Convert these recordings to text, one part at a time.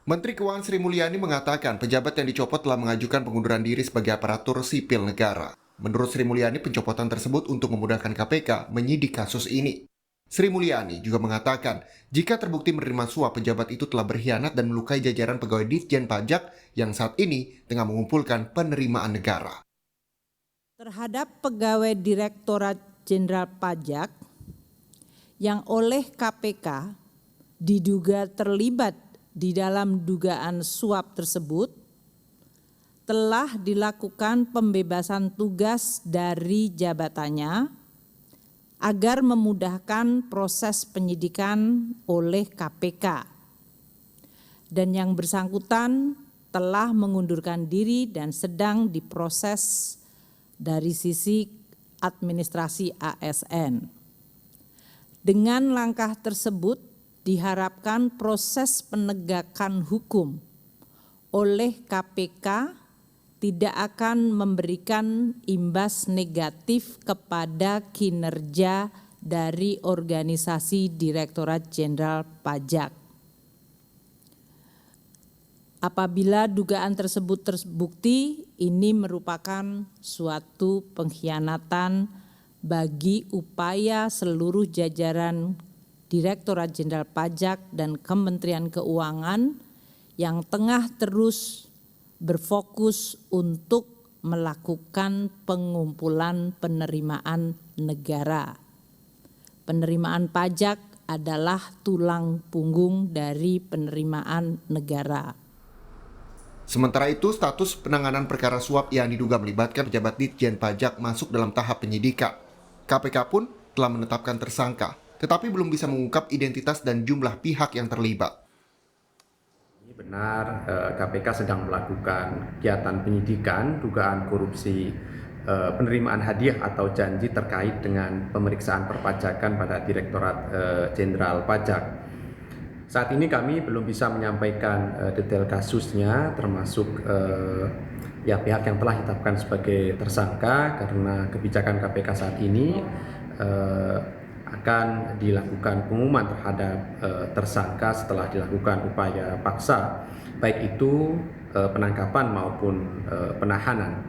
Menteri Keuangan Sri Mulyani mengatakan pejabat yang dicopot telah mengajukan pengunduran diri sebagai aparatur sipil negara. Menurut Sri Mulyani, pencopotan tersebut untuk memudahkan KPK menyidik kasus ini. Sri Mulyani juga mengatakan, jika terbukti menerima suap, pejabat itu telah berkhianat dan melukai jajaran pegawai Ditjen Pajak yang saat ini tengah mengumpulkan penerimaan negara. Terhadap pegawai Direktorat Jenderal Pajak yang oleh KPK diduga terlibat di dalam dugaan suap tersebut, telah dilakukan pembebasan tugas dari jabatannya agar memudahkan proses penyidikan oleh KPK. Dan yang bersangkutan telah mengundurkan diri dan sedang diproses dari sisi administrasi ASN. Dengan langkah tersebut, diharapkan proses penegakan hukum oleh KPK tidak akan memberikan imbas negatif kepada kinerja dari organisasi Direktorat Jenderal Pajak. Apabila dugaan tersebut terbukti, ini merupakan suatu pengkhianatan bagi upaya seluruh jajaran Direktorat Jenderal Pajak dan Kementerian Keuangan yang tengah terus berfokus untuk melakukan pengumpulan penerimaan negara. Penerimaan pajak adalah tulang punggung dari penerimaan negara. Sementara itu, status penanganan perkara suap yang diduga melibatkan pejabat Ditjen Pajak masuk dalam tahap penyidikan. KPK pun telah menetapkan tersangka, tetapi belum bisa mengungkap identitas dan jumlah pihak yang terlibat. Ini benar, KPK sedang melakukan kegiatan penyidikan dugaan korupsi penerimaan hadiah atau janji terkait dengan pemeriksaan perpajakan pada Direktorat Jenderal Pajak. Saat ini kami belum bisa menyampaikan detail kasusnya, termasuk pihak yang telah ditetapkan sebagai tersangka, karena kebijakan KPK saat ini akan dilakukan pengumuman terhadap tersangka setelah dilakukan upaya paksa, baik itu penangkapan maupun penahanan.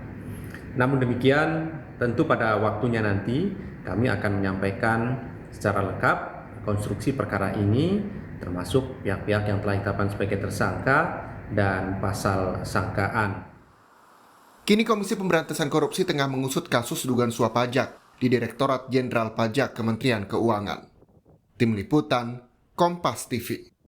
Namun demikian, tentu pada waktunya nanti kami akan menyampaikan secara lengkap konstruksi perkara ini, termasuk pihak-pihak yang telah ditetapkan sebagai tersangka dan pasal sangkaan. Kini Komisi Pemberantasan Korupsi tengah mengusut kasus dugaan suap pajak di Direktorat Jenderal Pajak Kementerian Keuangan. Tim Liputan, Kompas TV.